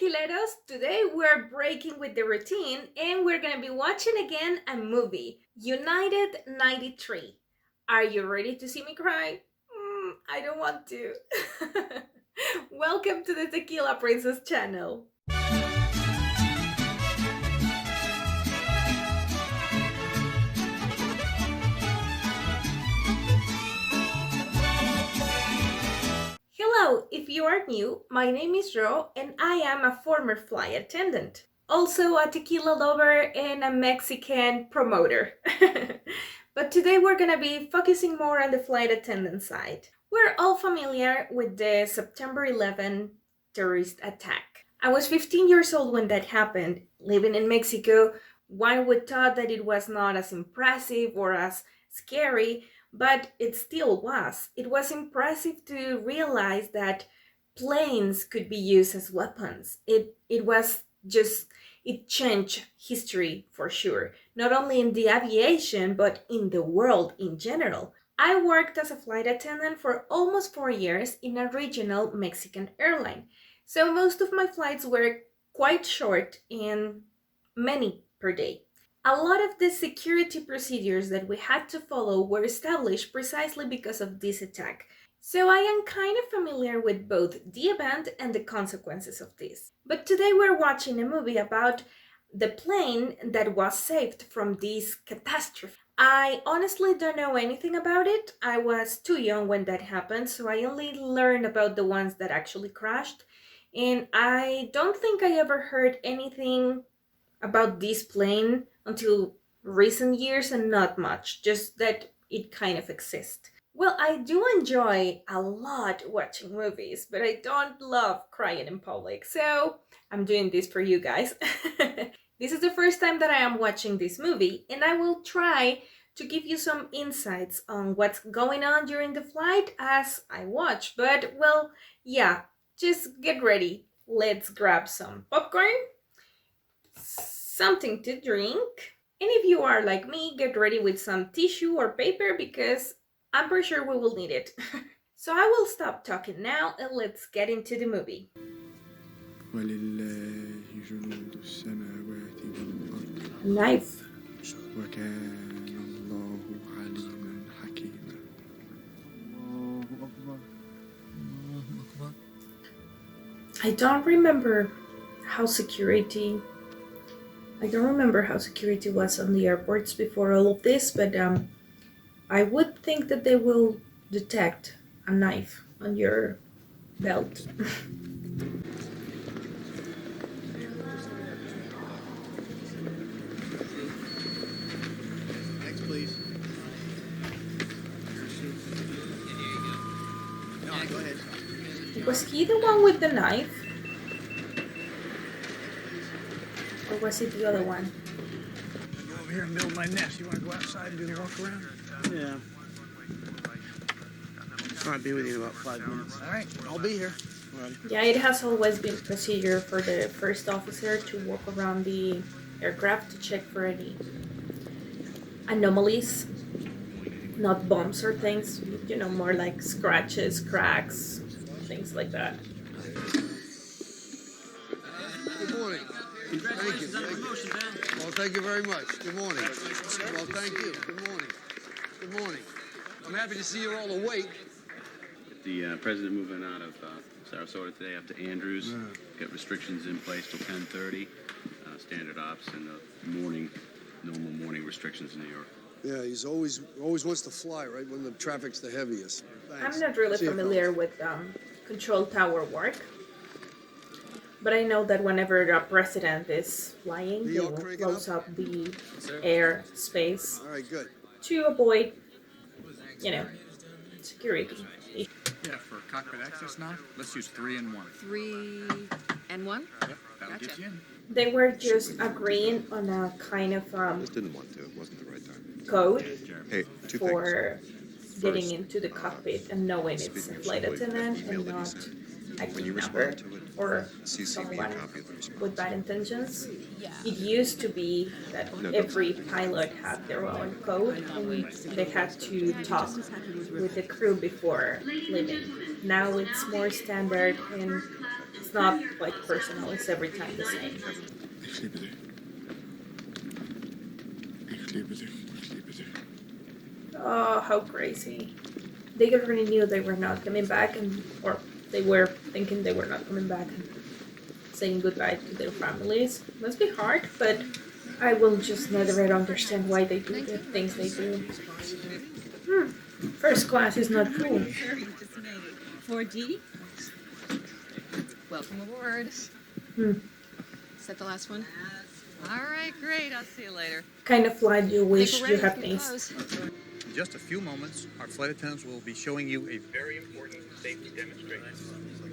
tequileros! Today we're breaking with the routine and we're gonna be watching again a movie, United 93. Are you ready to see me cry? I don't want to. Welcome to the Tequila Princess channel. Hello, if you are new, my name is Ro and I am a former flight attendant. Also a tequila lover and a Mexican promoter. But today we're gonna be focusing more on the flight attendant side. We're all familiar with the September 11 terrorist attack. I was 15 years old when that happened. Living in Mexico, one would thought that it was not as impressive or as scary, but it still was. It was impressive to realize that planes could be used as weapons. It changed history for sure, not only in the aviation but in the world in general. I worked as a flight attendant for almost 4 years in a regional Mexican airline, so most of my flights were quite short and many per day. A lot of the security procedures that we had to follow were established precisely because of this attack. So I am kind of familiar with both the event and the consequences of this. But today we're watching a movie about the plane that was saved from this catastrophe. I honestly don't know anything about it. I was too young when that happened, so I only learned about the ones that actually crashed. And I don't think I ever heard anything about this plane until recent years and not much, just that it kind of exists. Well, I do enjoy a lot watching movies, but I don't love crying in public, so I'm doing this for you guys. This is the first time that I am watching this movie, and I will try to give you some insights on what's going on during the flight as I watch. But, well, yeah, just get ready. Let's grab some popcorn, something to drink, and if you are like me, get ready with some tissue or paper because I'm pretty sure we will need it. So I will stop talking now and let's get into the movie. ولله جنود السماوات والأرض Knife. وكان الله عليما حكيما. I don't remember how security was on the airports before all of this, but I would think that they will detect a knife on your belt. Next, please. No, go ahead. Was he the one with the knife? Or was it the other one? Go over here and build my nest. You want to go outside and do the walk around? Yeah. I'll be with you in about 5 minutes. All right, I'll be here. Yeah, it has always been procedure for the first officer to walk around the aircraft to check for any anomalies, not bumps or things, more like scratches, cracks, things like that. Good morning. Thank you. Well, thank you very much. Good morning. Well, thank you. Good morning. Good morning. I'm happy to see you're all awake. The president moving out of Sarasota today up to Andrews. Got restrictions in place till 10:30. Standard ops and normal morning restrictions in New York. Yeah, he's always wants to fly right when the traffic's the heaviest. Thanks. I'm not really See you, familiar with control tower work, but I know that whenever a president is flying, Are they you all will cranking close up? up the air space All right, good. to avoid, security. Yeah, for cockpit access now, let's use 3 and 1. 3 and 1? Yep, that'll get you in. They were just agreeing on a kind of Just didn't want to. It wasn't the right time. code Hey, two for things. getting First, into the cockpit and knowing it's a speaking of flight Subway, attendant that email and that he not sent, a when you crew member respond to it, or CC me a someone copy of the response. with bad intentions. Yeah. It used to be that No, every pilot had their own code and they had to talk with the crew before leaving. Now it's more standard and It's not like personal, it's every time the same. Ik liebe dich. Ik liebe dich. Ik liebe dich. Oh, how crazy. They already knew they were not coming back, or they were thinking they were not coming back and saying goodbye to their families. Must be hard, but I will just never understand why they do the things they do. First class is not cool. 4D. Welcome aboard. Is that the last one? All right, great. I'll see you later. Kind of flight you wish you had things. missed. In just a few moments, our flight attendants will be showing you a very important safety demonstration.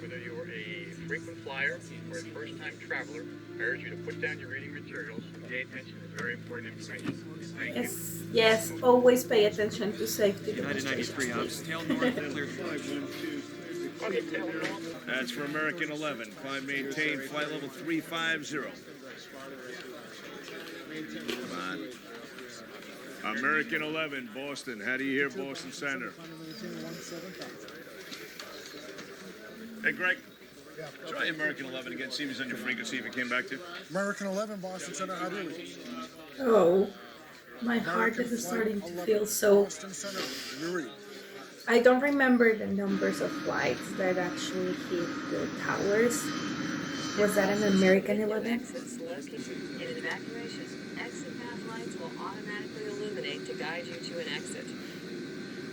Whether you're a frequent flyer or a first-time traveler, I urge you to put down your reading materials and pay attention to very important information. Thank you. Yes, always pay attention to safety United 93 demonstrations, ops. Tail north, clear That's for American 11. Climb maintain flight level 350. Come on. American 11, Boston. How do you hear Boston Center? Hey, Greg. Try American 11 again. See if he's on your frequency, if he came back to. American 11, Boston Center, how do you? Oh, my heart is starting to feel so... Boston Center, Yuri. I don't remember the numbers of flights that actually hit the towers. Was that an American 11? Exits located in evacuation. Exit path lights will automatically illuminate to guide you to an exit.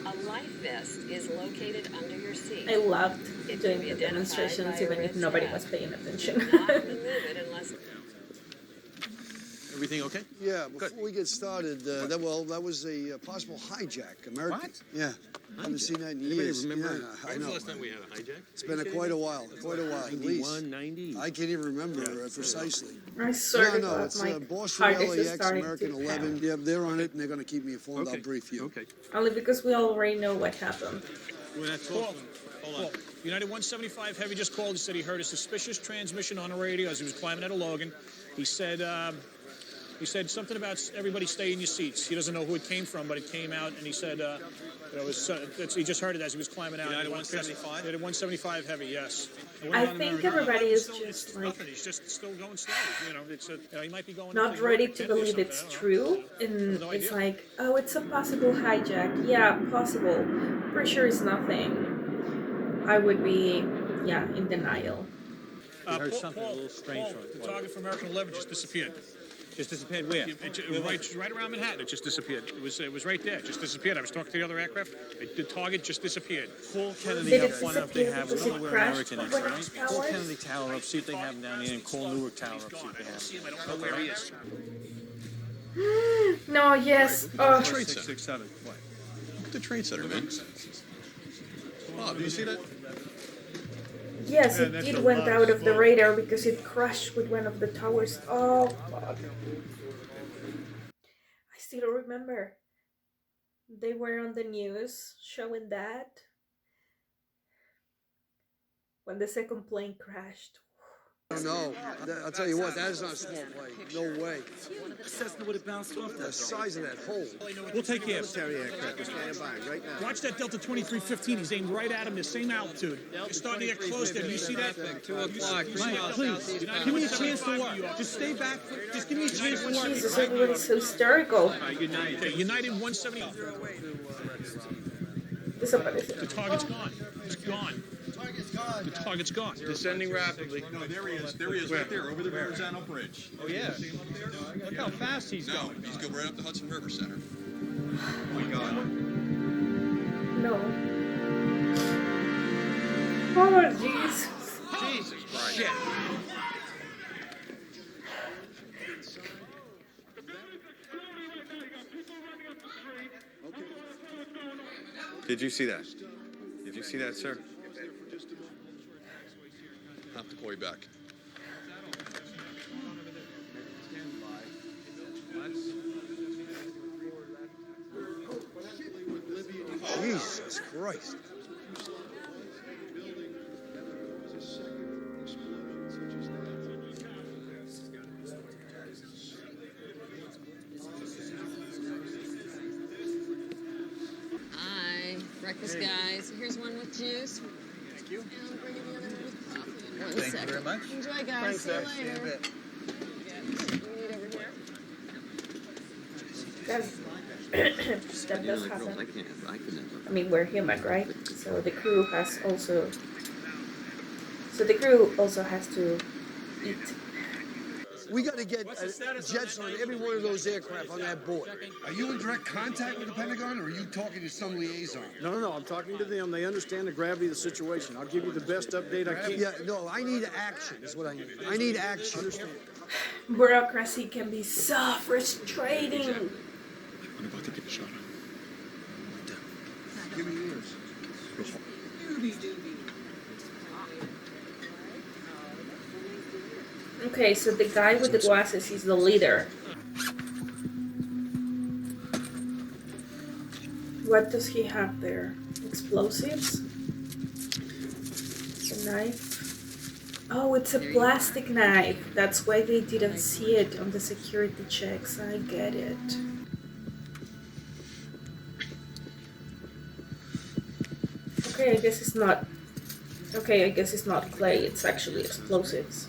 A life vest is located under your seat. I loved It doing can be the identified demonstrations by a even if red nobody strap. was paying attention. Not remove it unless... Everything okay? Yeah, before we get started, that was a possible hijack. American. What? Yeah. I haven't seen that in Anybody years. remember? Yeah, I know. we had a hijack? It's been quite a while. Quite a while, at least. 90. I can't even remember precisely. I swear to No, God, it's my Boston heart is LAX starting American to 11. pound. Yeah, they're on it, and they're going to keep me informed. Okay. I'll brief you. Okay. Only because we already know what happened. Well, that's Hold on. United 175 Heavy just called. He said he heard a suspicious transmission on the radio as he was climbing out of Logan. He said something about everybody stay in your seats. He doesn't know who it came from, but it came out, and he said he just heard it as he was climbing out. United 175? United 175 Heavy, yes. I think everybody is just like Nothing. He's just still going slow. You know, he might be going. not ready to believe it's true, and No it's idea. like, oh, it's a possible hijack. Yeah, possible. Pretty sure it's nothing. I would be, in denial. Heard something a little strange from it. The target for American 11 just disappeared. Just disappeared where? Right around Manhattan. It just disappeared. It was right there. It just disappeared. I was talking to the other aircraft. The target just disappeared. Call Kennedy Did up, it find out if they disappear have because them. it We're crashed American, over right? the Call towers? Kennedy Tower up, see if they have them down here, and call Newark Tower up, see if they have them. I don't know where he is. No, yes. Oh, Trade Center. 667. What? The Trade Center, man. Bob, do you see that? yes, it did went out of the radar because it crashed with one of the towers. Oh, fuck. I still remember. They were on the news showing that. When the second plane crashed. No, I'll tell you what, that is not a small plane. No way. Cessna would have bounced off The size of that hole. We'll take care of it. Military aircraft is standing by right now. Watch that Delta 2315. He's aimed right at him, the same altitude. It's starting to get close there. Do you see that? 2 o'clock. Please, give me a chance to work. Just stay back. Just give me a chance to work. Jesus, everybody's so hysterical. Okay, United 170. Desapareció. The target's gone. It's gone. The target's gone. Descending rapidly. No, there he is. There he is, right there, over the Verrazano Bridge. Oh, yeah. Look how fast he's No, going. he's going right up the Hudson River Center. Oh my God. No. Oh, Jesus. Jesus Christ. Shit. Did you see that? Did you see that, sir? I'll have to call you back. Jesus Christ. Hi, breakfast guys. Here's one with juice. Thank you. And I'll bring you the other one with coffee. Thank you very much. Enjoy, guys. See you later. That does happen. I mean, we're human, right? So the crew also has to eat. We got to get jets on every one of those aircraft on that board. Are you in direct contact with the Pentagon, or are you talking to some liaison? No, I'm talking to them. They understand the gravity of the situation. I'll give you the best update I can. Yeah, no, I need action is what I need. I need action. Bureaucracy can be so frustrating. I'm about to get a shot. Give me yours. Okay, so the guy with the glasses is the leader. What does he have there? Explosives? A knife? Oh, it's a plastic knife. That's why they didn't see it on the security checks. I get it. Okay, I guess it's not. Okay, I guess it's not clay. It's actually explosives.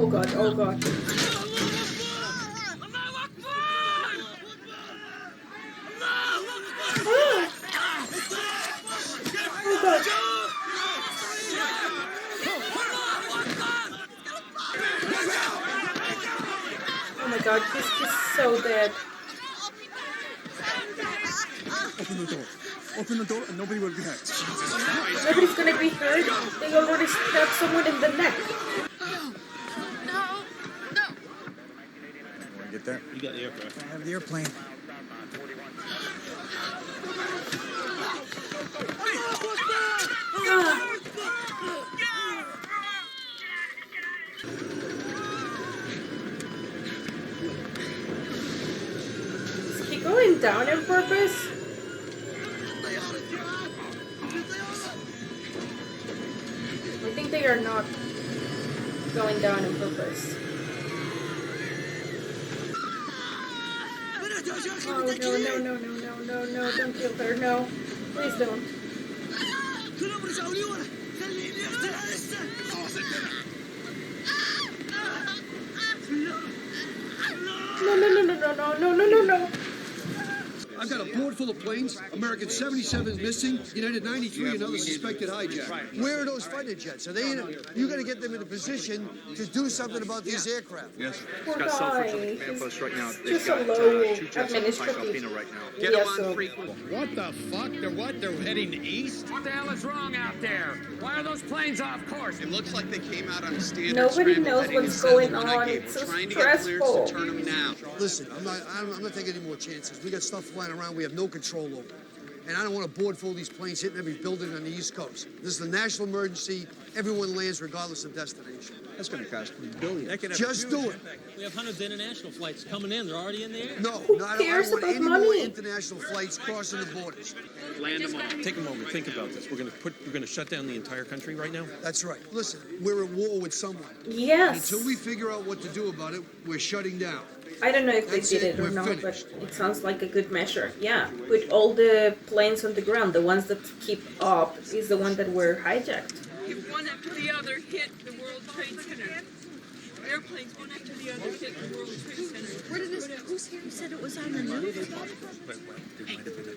Oh god, oh god. Oh god. Oh my god, he's so dead. Open the door and nobody will be hurt. Nobody's gonna be hurt. They already stabbed someone in the neck. Get that? You got the aircraft. I have the airplane. Is he going down on purpose? I think they are not going down on purpose. Oh, no, don't kill her, no. Please don't. No. I've got a board full of planes. American 77 missing. United 93, another suspected hijack. Where are those fighter jets? Are they in? You got to get them in a position to do something about these aircraft. Yes. Poor Got cell guy. phones on the command post right now. They've Just a got low 2 jets on administrative. Alpino right now. Get them on What the fuck? They're what? They're heading east? What the hell is wrong out there? Why are those planes off course? It looks like they came out on a standard Nobody scramble knows heading what's instead of going the one I on. gave. It's We're so trying to get clearance stressful. to turn them now. Listen, I'm not taking any more chances. We got stuff flying around we have no control over. And I don't want a board full of these planes hitting every building on the East Coast. This is a national emergency. Everyone lands regardless of destination. That's going to cost billions. Just do it. We have hundreds of international flights coming in. They're already in the air. No, I don't cares want about any more money? international flights crossing the borders. Land them all. Take a moment. Think about this. We're going to shut down the entire country right now. That's right. Listen, we're at war with someone. Yes. Until we figure out what to do about it, we're shutting down. I don't know if That's they did it, it or we're not, finished. but it sounds like a good measure. Yeah, put all the planes on the ground. The ones that keep up is the one that were hijacked. One after the other hit the World Trade Center. Airplanes, one after the other, hit the World Trade Center. Where did this? Who's here who said it was on the news? There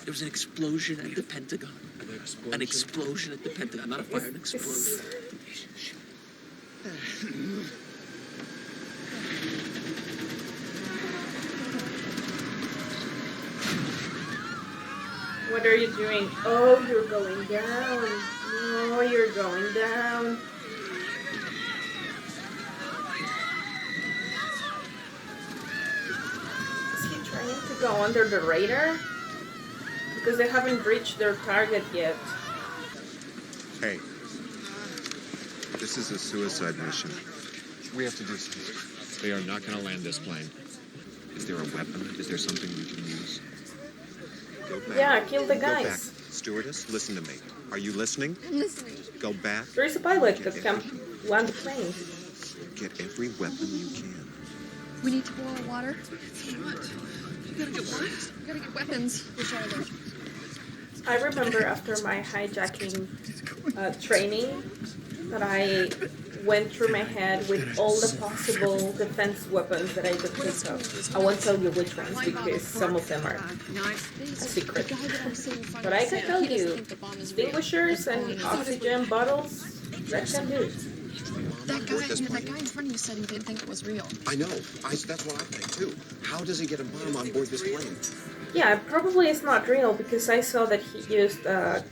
was an explosion at the Pentagon. An explosion at the Pentagon, not a fire, an explosion. What are you doing? Oh, you're going down. No, you're going down. Is he trying to go under the radar? Because they haven't reached their target yet. Hey, this is a suicide mission. We have to do something. They are not going to land this plane. Is there a weapon? Is there something we can use? Go back. Yeah, kill the Go back. guys. Stewardess, listen to me. Are you listening? I'm listening. Go back. There is a pilot that can land the plane. Get every weapon you can. We need to boil water. What? You gotta get what? You gotta get weapons. Which are they? I remember after my hijacking training that I went through my head with all the possible defense weapons that I could think of. I won't tell you which ones because some of them are a secret. But I can tell you, extinguishers and oxygen bottles, that can do it. That guy in front of you said he didn't think it was real. I know. That's what I think too. How does he get a bomb on board this plane? Yeah, probably it's not real because I saw that he used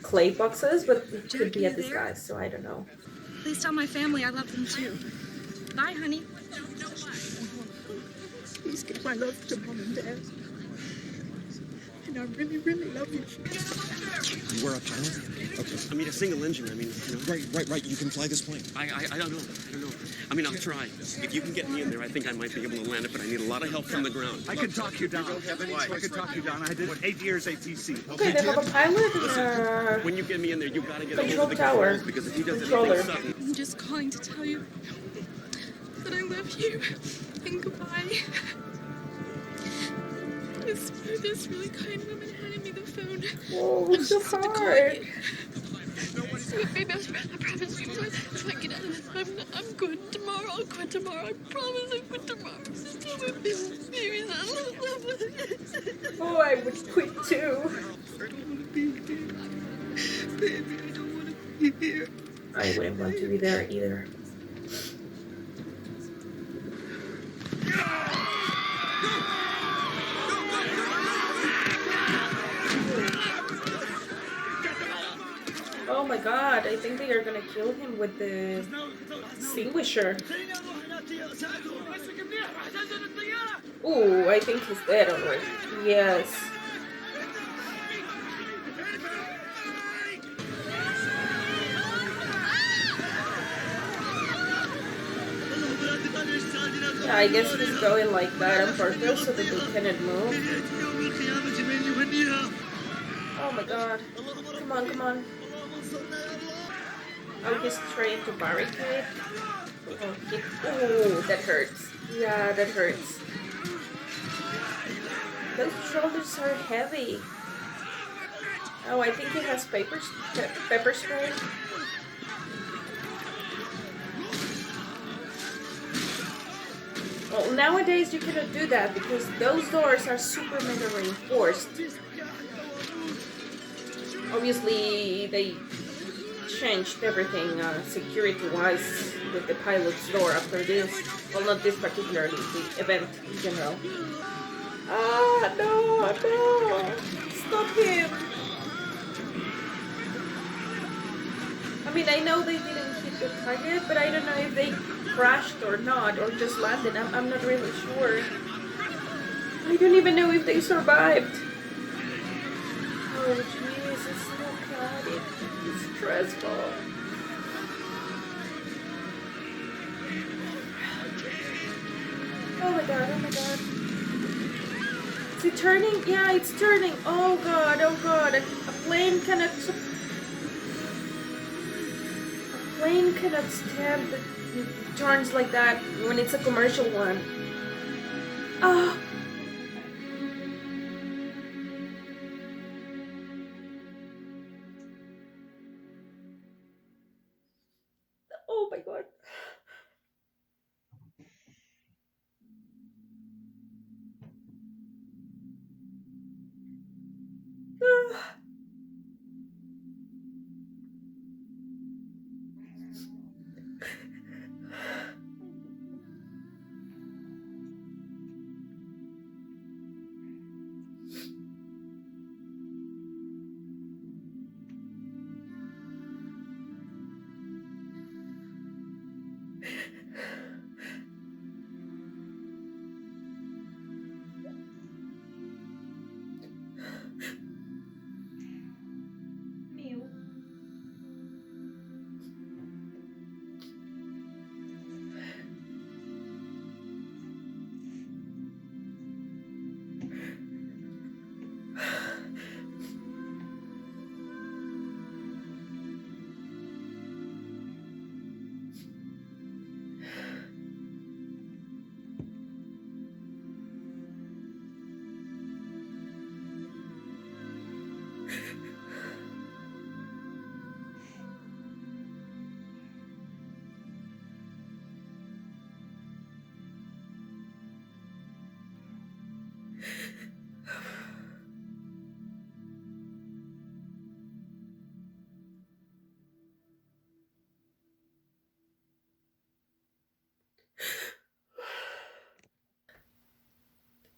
clay boxes, but it could be a disguise, so I don't know. Please tell my family I love them too. Bye, honey. Please give my love to Mom and Dad. And I really, really love you. You were a pilot? Okay. I mean, a single engine. I mean, you know. Right. You can fly this plane. I don't know. I mean, I'll try. If you can get me in there, I think I might be able to land it, but I need a lot of help from the ground. I can talk you down. I can talk you down. I did 8 years ATC. Okay, they have a pilot. When you get me in there, you gotta get Control the tower. controls, because if he does Controller. anything sudden, I'm just calling to tell you that I love you. And goodbye. This really kind woman handed me the phone. Oh, it's so hard. My best friend, I promise you, if I get out of this, I'm good. Tomorrow, I'll quit tomorrow. I promise I'll quit tomorrow. Oh, I would quit too. Baby, I don't want to be here. I wouldn't want to be there either. Oh my god, I think they are gonna kill him with the extinguisher. Ooh, I think he's dead already. Yes. Yeah, I guess he's going like that on purpose so that they cannot move. Oh my god. Come on. Oh, he's trying to barricade. Oh, that hurts. Yeah, that hurts. Those shoulders are heavy. Oh, I think he has pepper spray. Well, nowadays you cannot do that because those doors are super mega reinforced. Obviously, they changed everything security-wise with the pilot's door after this. Well, not this particularly, the event in general. Ah, no! Stop him! I mean, I know they didn't hit the target, but I don't know if they crashed or not, or just landed. I'm not really sure. I don't even know if they survived. Oh, jeez, it's so chaotic. It's stressful. Oh my god. Is it turning? Yeah, it's turning. Oh god. A plane cannot stand turns like that when it's a commercial one. Ah. Oh my god. Ah.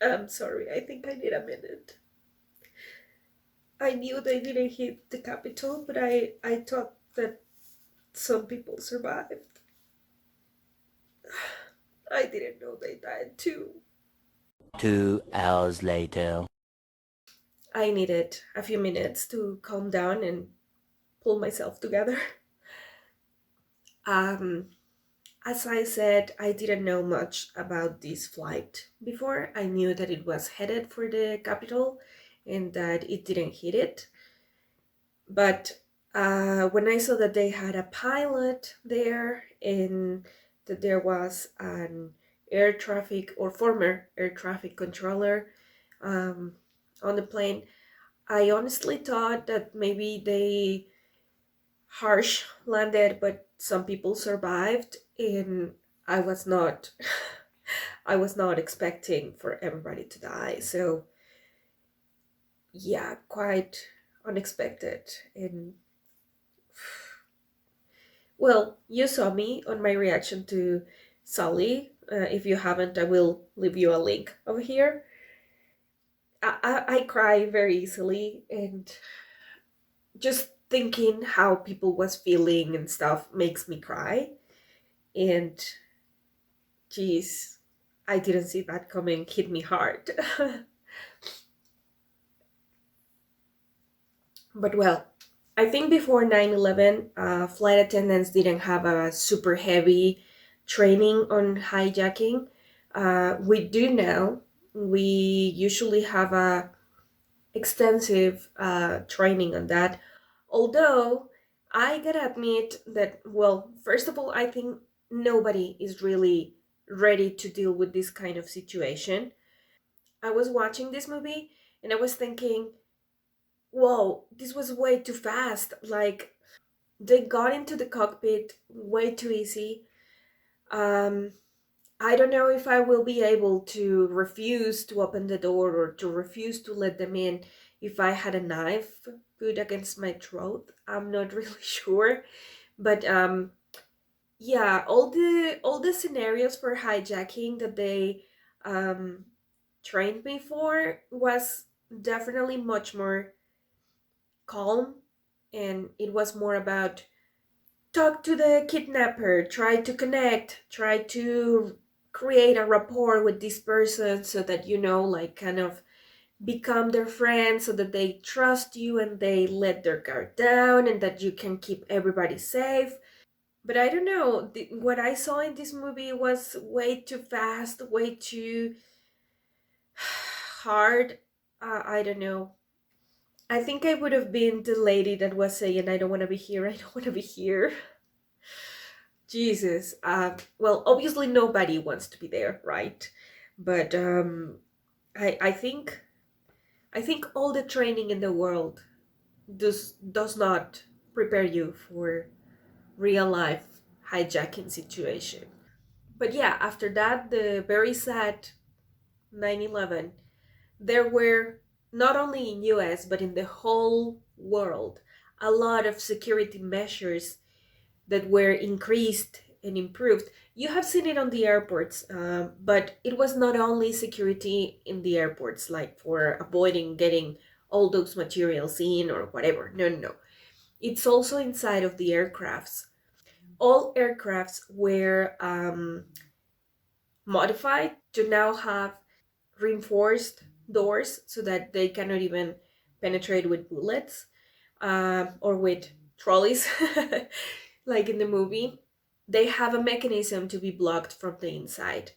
I'm sorry, I think I need a minute. I knew they didn't hit the Capitol, but I thought that some people survived. I didn't know they died too. 2 hours later. I needed a few minutes to calm down and pull myself together. As I said, I didn't know much about this flight before. I knew that it was headed for the capital and that it didn't hit it. But when I saw that they had a pilot there and that there was an air traffic or former air traffic controller on the plane, I honestly thought that maybe they harsh landed, but some people survived, and I was not I was not expecting for everybody to die. So yeah, quite unexpected. And well, you saw me on my reaction to Sully. If you haven't, I will leave you a link over here. I cry very easily, and just thinking how people was feeling and stuff makes me cry. And geez, I didn't see that coming. Hit me hard. But well, I think before 9/11, flight attendants didn't have a super heavy training on hijacking. We do now. We usually have a extensive training on that. Although I gotta admit that, well, first of all, I think nobody is really ready to deal with this kind of situation. I was watching this movie and I was thinking, whoa, this was way too fast. Like, they got into the cockpit way too easy. I don't know if I will be able to refuse to open the door or to refuse to let them in if I had a knife put against my throat. I'm not really sure. But yeah, all the scenarios for hijacking that they trained me for was definitely much more calm, and it was more about talk to the kidnapper, try to connect, try to create a rapport with this person so that like kind of become their friend so that they trust you and they let their guard down and that you can keep everybody safe. But I don't know, what I saw in this movie was way too fast, way too hard. I don't know. I think I would have been the lady that was saying, I don't want to be here, I don't want to be here. Jesus. Well, obviously nobody wants to be there, right? But I think all the training in the world does not prepare you for real life hijacking situation. But yeah, after that, the very sad 9/11, there were not only in US but in the whole world a lot of security measures that were increased and improved. You have seen it on the airports, but it was not only security in the airports, like for avoiding getting all those materials in or whatever. No, no, no. It's also inside of the aircrafts. All aircrafts were modified to now have reinforced doors so that they cannot even penetrate with bullets or with trolleys like in the movie. They have a mechanism to be blocked from the inside.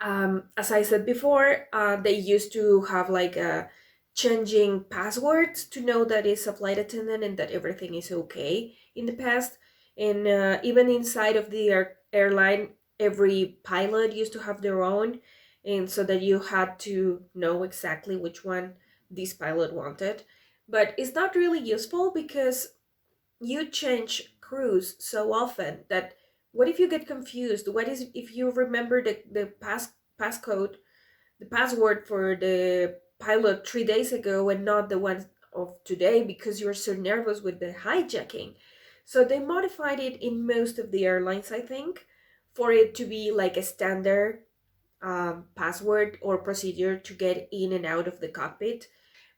As I said before, they used to have like a changing passwords to know that it's a flight attendant and that everything is okay in the past. And even inside of the airline, every pilot used to have their own, and so that you had to know exactly which one this pilot wanted. But it's not really useful because you change crews so often that what if you get confused? What is if you remember the passcode, the password for the pilot 3 days ago and not the one of today because you're so nervous with the hijacking? So they modified it in most of the airlines, I think, for it to be like a standard password or procedure to get in and out of the cockpit.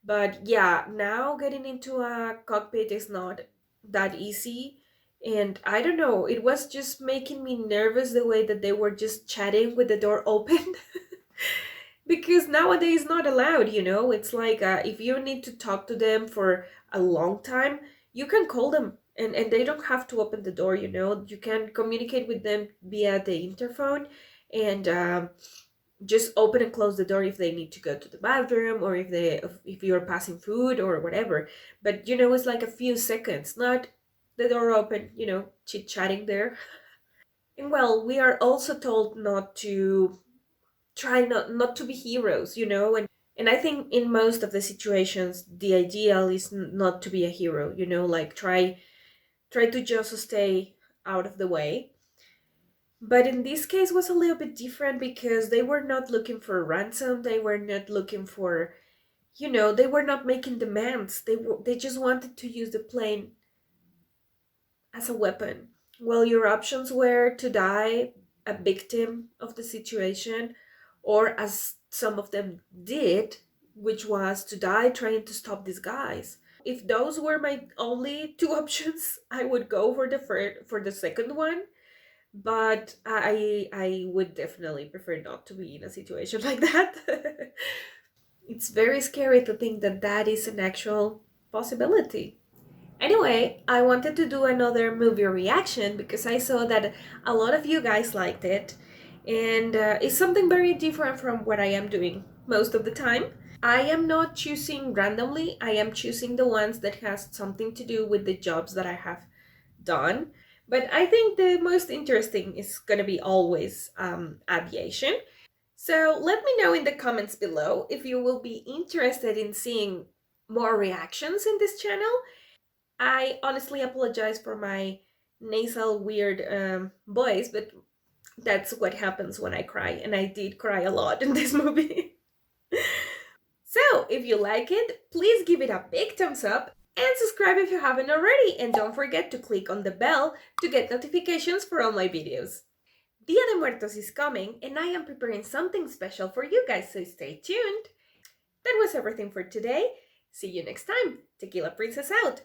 But yeah, now getting into a cockpit is not that easy. And I don't know, it was just making me nervous the way that they were just chatting with the door open. Because nowadays not allowed, you know? It's like if you need to talk to them for a long time, you can call them and they don't have to open the door, you know? You can communicate with them via the interphone and just open and close the door if they need to go to the bathroom or if you're passing food or whatever. But you know, it's like a few seconds, not the door open, you know, chit-chatting there. And well, we are also told not to try not to be heroes, you know, and I think in most of the situations the ideal is not to be a hero, you know, like try to just stay out of the way. But in this case was a little bit different because they were not looking for a ransom, they were not looking for, you know, they were not making demands. They just wanted to use the plane as a weapon. Well, your options were to die a victim of the situation, or as some of them did, which was to die trying to stop these guys. If those were my only two options, I would go for the second one. But I would definitely prefer not to be in a situation like that. It's very scary to think that that is an actual possibility. Anyway, I wanted to do another movie reaction because I saw that a lot of you guys liked it, and it's something very different from what I am doing most of the time. I am not choosing randomly, I am choosing the ones that has something to do with the jobs that I have done. But I think the most interesting is going to be always aviation. So let me know in the comments below if you will be interested in seeing more reactions in this channel. I honestly apologize for my nasal weird voice, but that's what happens when I cry, and I did cry a lot in this movie. So if you like it, please give it a big thumbs up and subscribe if you haven't already, and don't forget to click on the bell to get notifications for all my videos. Dia de Muertos is coming and I am preparing something special for you guys, so stay tuned. That was everything for today. See you next time. Tequila Princess out.